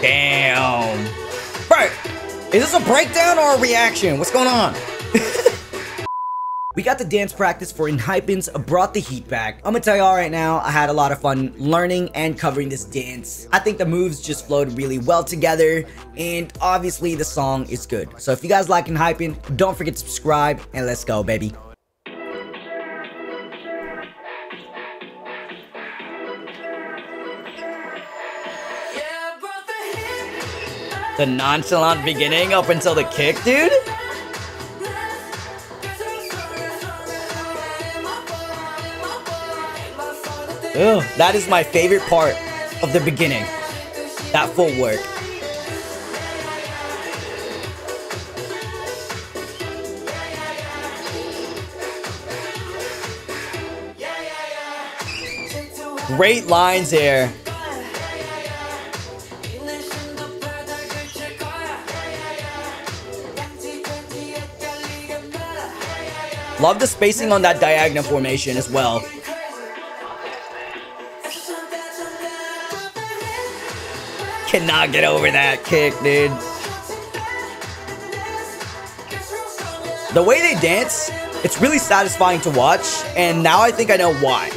Damn. Bro, is this a breakdown or a reaction? What's going on? We got the dance practice for ENHYPEN's Brought the Heat back. I'm gonna tell y'all right now, I had a lot of fun learning and covering this dance. I think the moves just flowed really well together, and obviously the song is good. So if you guys like ENHYPEN, don't forget to subscribe, and let's go, baby. The nonchalant beginning up until the kick, dude. Ugh, that is my favorite part of the beginning. That footwork. Great lines here. Love the spacing on that diagonal formation as well. Cannot get over that kick, dude. The way they dance, it's really satisfying to watch, and now I think I know why.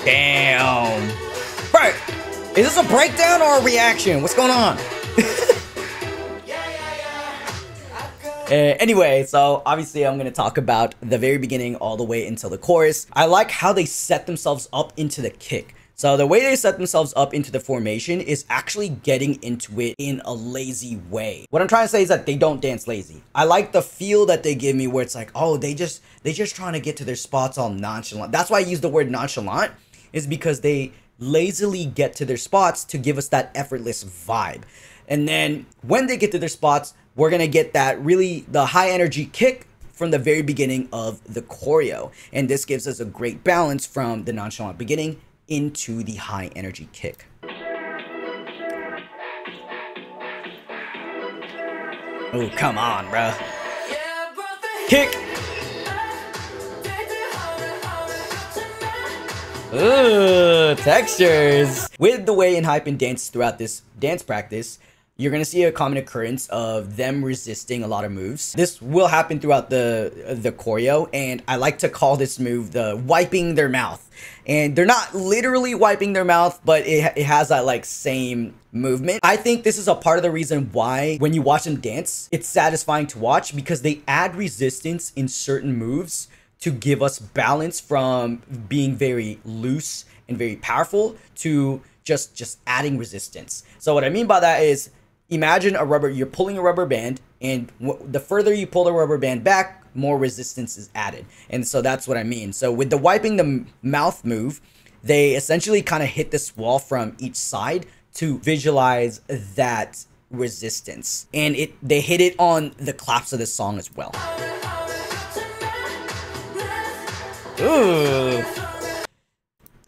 Damn. Bro, is this a breakdown or a reaction? What's going on? Anyway, so obviously I'm going to talk about the very beginning all the way until the chorus. I like how they set themselves up into the kick. So the way they set themselves up into the formation is actually getting into it in a lazy way. What I'm trying to say is that they don't dance lazy. I like the feel that they give me where it's like, oh, they just trying to get to their spots all nonchalant. That's why I use the word nonchalant, is because they lazily get to their spots to give us that effortless vibe. And then when they get to their spots, we're going to get that the high energy kick from the very beginning of the choreo. And this gives us a great balance from the nonchalant beginning into the high energy kick. Oh, come on, bruh. Kick. Ooh, textures. With the way ENHYPEN dances throughout this dance practice, you're going to see a common occurrence of them resisting a lot of moves. This will happen throughout the choreo, and I like to call this move the wiping their mouth. And they're not literally wiping their mouth, but it has that like same movement. I think this is a part of the reason why when you watch them dance, it's satisfying to watch, because they add resistance in certain moves to give us balance from being very loose and very powerful to just adding resistance. So what I mean by that is, imagine you're pulling a rubber band, and the further you pull the rubber band back, more resistance is added. And so that's what I mean. So with the wiping the mouth move, they essentially kind of hit this wall from each side to visualize that resistance. And they hit it on the claps of the song as well. Ooh.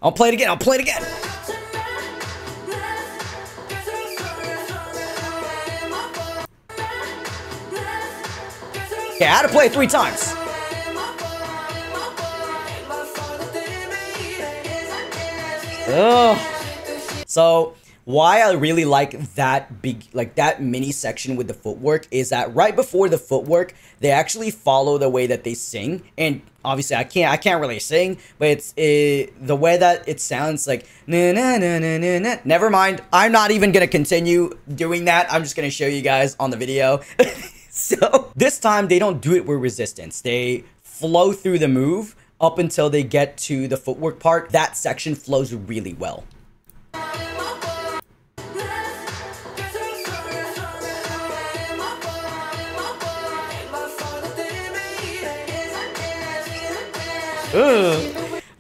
I'll play it again. Okay, I had to play it 3 times. Ugh. So why I really like that that mini section with the footwork is that right before the footwork, they actually follow the way that they sing. And obviously I can't really sing, but it's the way that it sounds like na na na na na na. Never mind, I'm not even gonna continue doing that. I'm just gonna show you guys on the video. So this time they don't do it with resistance. They flow through the move up until they get to the footwork part. That section flows really well.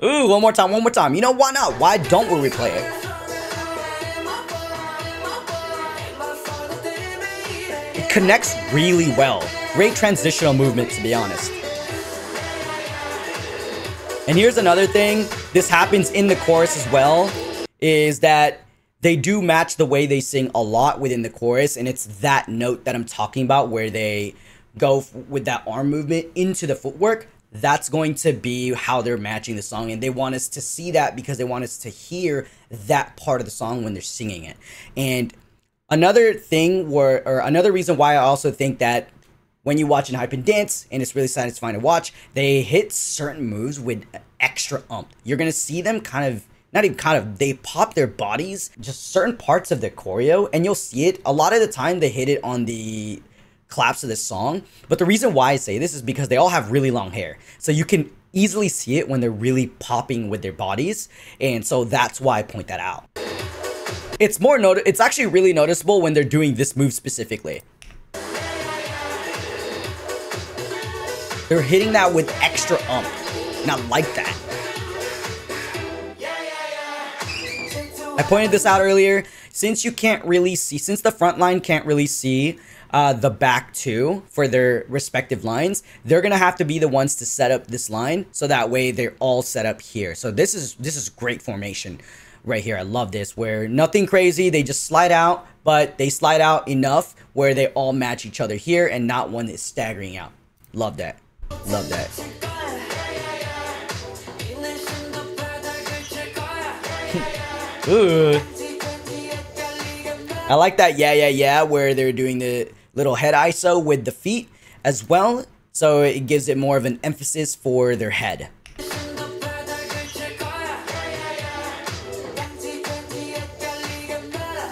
Ooh, one more time. You know, why not? Why don't we replay it? It connects really well. Great transitional movement, to be honest. And here's another thing. This happens in the chorus as well, is that they do match the way they sing a lot within the chorus. And it's that note that I'm talking about where they go with that arm movement into the footwork. that's going to be how they're matching the song, and they want us to see that because they want us to hear that part of the song when they're singing it. And another thing or another reason why I also think that when you watch ENHYPEN dance, and it's really satisfying to watch, they hit certain moves with extra oomph. You're gonna see them they pop their bodies, just certain parts of their choreo, and you'll see it. A lot of the time they hit it on the claps of this song, but the reason why I say this is because they all have really long hair. So you can easily see it when they're really popping with their bodies, and so that's why I point that out. It's actually really noticeable when they're doing this move specifically. They're hitting that with extra oomph, and I like that. I pointed this out earlier. Since the front line can't really see the back two for their respective lines, they're gonna have to be the ones to set up this line, so that way they're all set up here. So this is great formation right here. I love this, where nothing crazy, they just slide out, but they slide out enough where they all match each other here and not one is staggering out. Love that. Love that. Ooh. I like that yeah, where they're doing the little head ISO with the feet as well. So it gives it more of an emphasis for their head.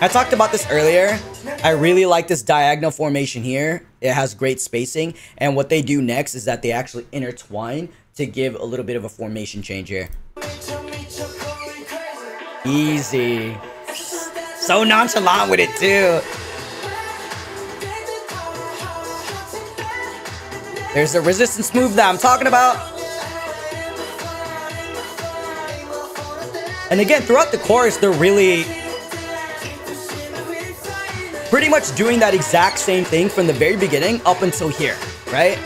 I talked about this earlier. I really like this diagonal formation here. It has great spacing. And what they do next is that they actually intertwine to give a little bit of a formation change here. Easy. So nonchalant with it too. There's the resistance move that I'm talking about. And again, throughout the chorus, they're really pretty much doing that exact same thing from the very beginning up until here, right?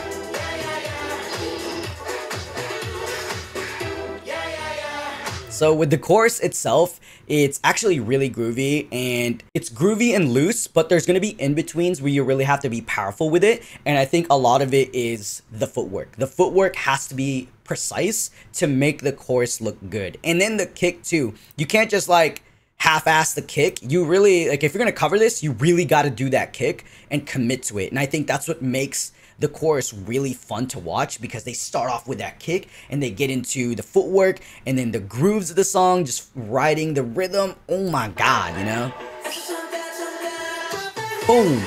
So with the chorus itself, it's actually really groovy, and it's groovy and loose, but there's going to be in-betweens where you really have to be powerful with it. And I think a lot of it is the footwork. The footwork has to be precise to make the chorus look good. And then the kick too. You can't just like half-ass the kick. You really, like, if you're going to cover this, you really got to do that kick and commit to it. And I think that's what makes the chorus really fun to watch, because they start off with that kick and they get into the footwork and then the grooves of the song, just riding the rhythm. Oh my god, you know? Boom.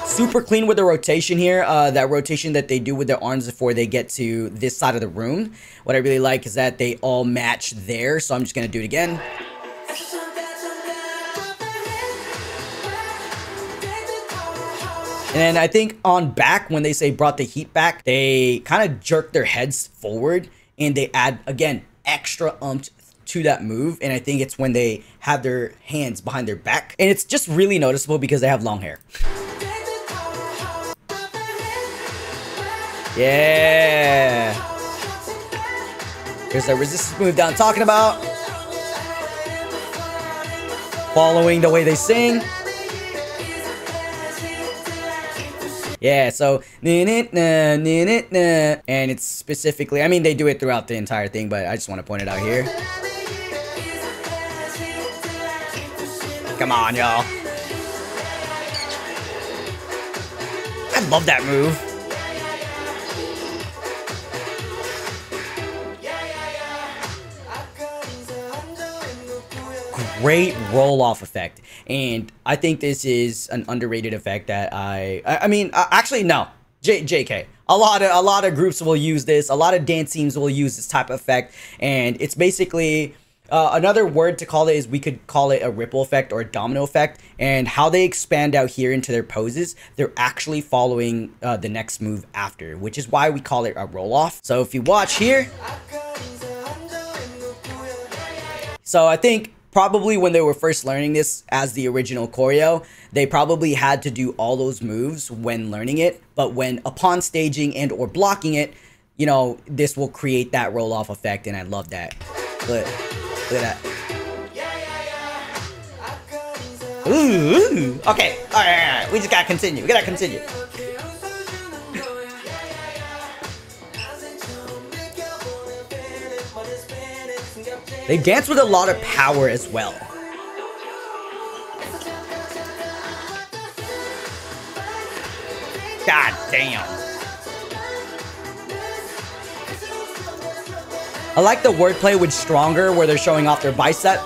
Super clean with the rotation here. That rotation that they do with their arms before they get to this side of the room. What I really like is that they all match there, so I'm just gonna do it again. And I think on back, when they say brought the heat back, they kind of jerk their heads forward and they add, again, extra oomph to that move. And I think it's when they have their hands behind their back. And it's just really noticeable because they have long hair. Yeah. There's a resistance move that I'm talking about. Following the way they sing. Yeah, so and it's specifically, I mean, they do it throughout the entire thing, but I just want to point it out here. Come on, y'all. I love that move. Great roll-off effect, and I think this is an underrated effect that I mean, actually no, JK. A lot of groups will use this. A lot of dance teams will use this type of effect, and it's basically another word to call it is, we could call it a ripple effect or a domino effect. And how they expand out here into their poses, they're actually following the next move after, which is why we call it a roll-off. So if you watch here, so I think probably when they were first learning this as the original choreo, they probably had to do all those moves when learning it. But when upon staging and or blocking it, you know, this will create that roll-off effect, and I love that. Look at that. Ooh. Okay. All right. We just gotta continue. We gotta continue. They dance with a lot of power as well. God damn. I like the wordplay with stronger where they're showing off their bicep.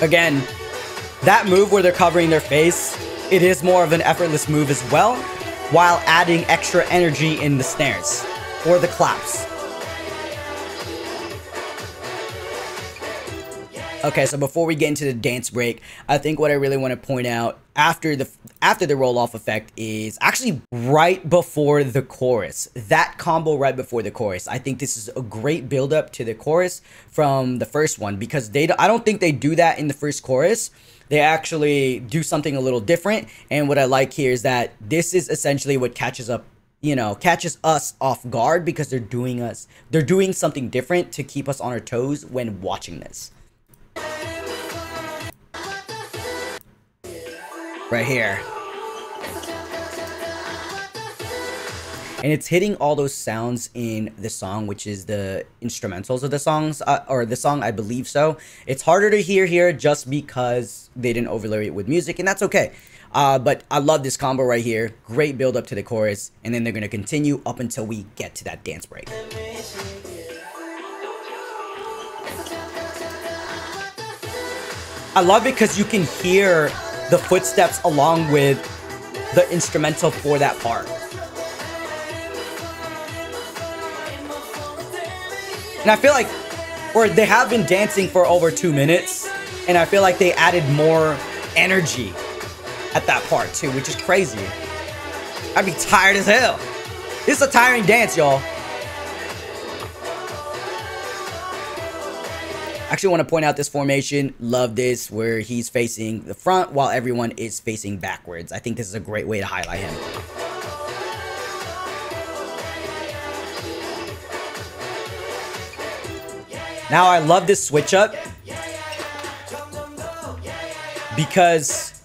Again, that move where they're covering their face, it is more of an effortless move as well, while adding extra energy in the snares or the claps. Okay, so before we get into the dance break, I think what I really want to point out after the roll-off effect is actually right before the chorus. That combo right before the chorus. I think this is a great build-up to the chorus from the first one, because I don't think they do that in the first chorus. They actually do something a little different, and what I like here is that this is essentially what catches us off guard, because they're doing something different to keep us on our toes when watching this. Right here. And it's hitting all those sounds in the song, which is the instrumentals of the songs, or the song, I believe so. It's harder to hear here just because they didn't overlay it with music, and that's okay. But I love this combo right here. Great build up to the chorus, and then they're going to continue up until we get to that dance break. I love it because you can hear the footsteps along with the instrumental for that part. And I feel like, or they have been dancing for over 2 minutes, and I feel like they added more energy at that part too, which is crazy. I'd be tired as hell. This is a tiring dance, y'all. Actually want to point out this formation. Love this, where he's facing the front while everyone is facing backwards. I think this is a great way to highlight him. Now I love this switch up because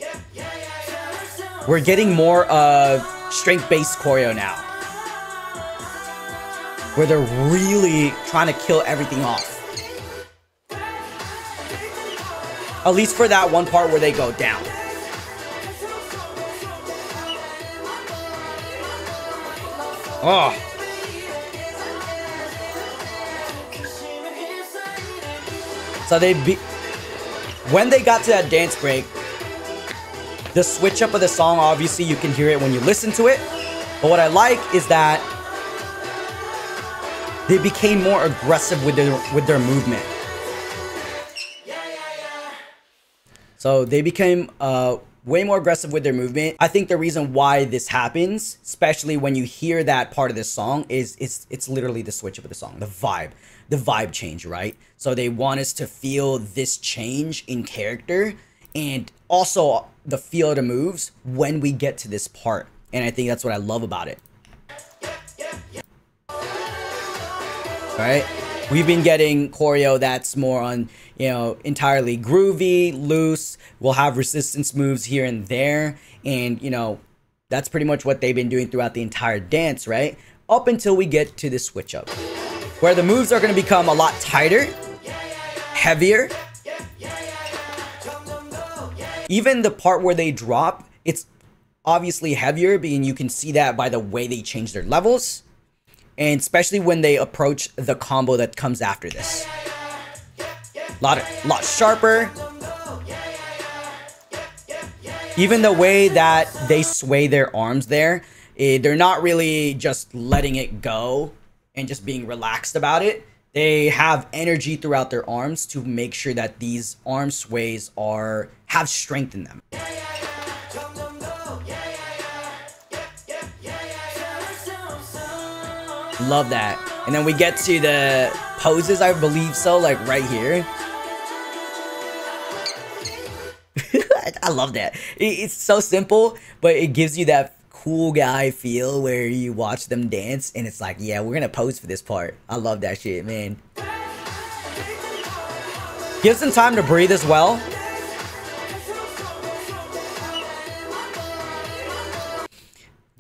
we're getting more of strength-based choreo now, where they're really trying to kill everything off. At least for that one part where they go down. Oh. So when they got to that dance break, the switch up of the song, obviously you can hear it when you listen to it. But what I like is that they became more aggressive with their movement. So they became way more aggressive with their movement. I think the reason why this happens, especially when you hear that part of the song, is it's literally the switch up of the song, the vibe change, right? So they want us to feel this change in character and also the feel of the moves when we get to this part. And I think that's what I love about it. All right. We've been getting choreo that's more on, entirely groovy, loose. We'll have resistance moves here and there. And, that's pretty much what they've been doing throughout the entire dance, right? Up until we get to the switch up, where the moves are going to become a lot tighter, heavier. Even the part where they drop, it's obviously heavier, and you can see that by the way they change their levels. And especially when they approach the combo that comes after this. Lot sharper. Even the way that they sway their arms there, they're not really just letting it go and just being relaxed about it. They have energy throughout their arms to make sure that these arm sways have strength in them. Love that. And then we get to the poses, I believe so, like right here. I love that. It's so simple, but it gives you that cool guy feel where you watch them dance and it's like, yeah, we're gonna pose for this part. I love that shit, man. Gives them time to breathe as well.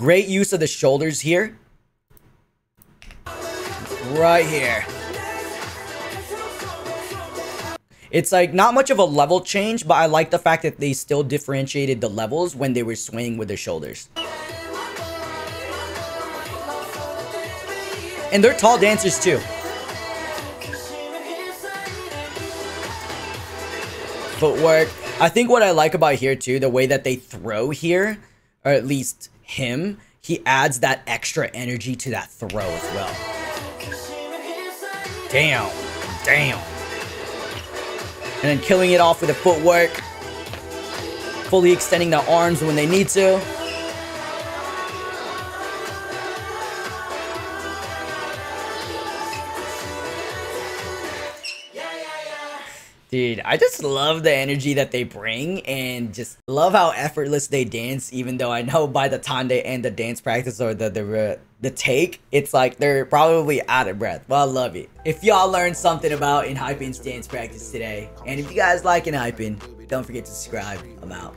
Great use of the shoulders here. Right here. It's like not much of a level change, but I like the fact that they still differentiated the levels when they were swinging with their shoulders. And they're tall dancers too. Footwork. I think what I like about here too, the way that they throw here, or at least him, he adds that extra energy to that throw as well. Damn. Damn. And then killing it off with the footwork. Fully extending the arms when they need to. Dude, I just love the energy that they bring and just love how effortless they dance, even though I know by the time they end the dance practice or the take, it's like they're probably out of breath. But I love it. If y'all learned something about ENHYPEN's dance practice today, and if you guys like ENHYPEN, don't forget to subscribe. I'm out.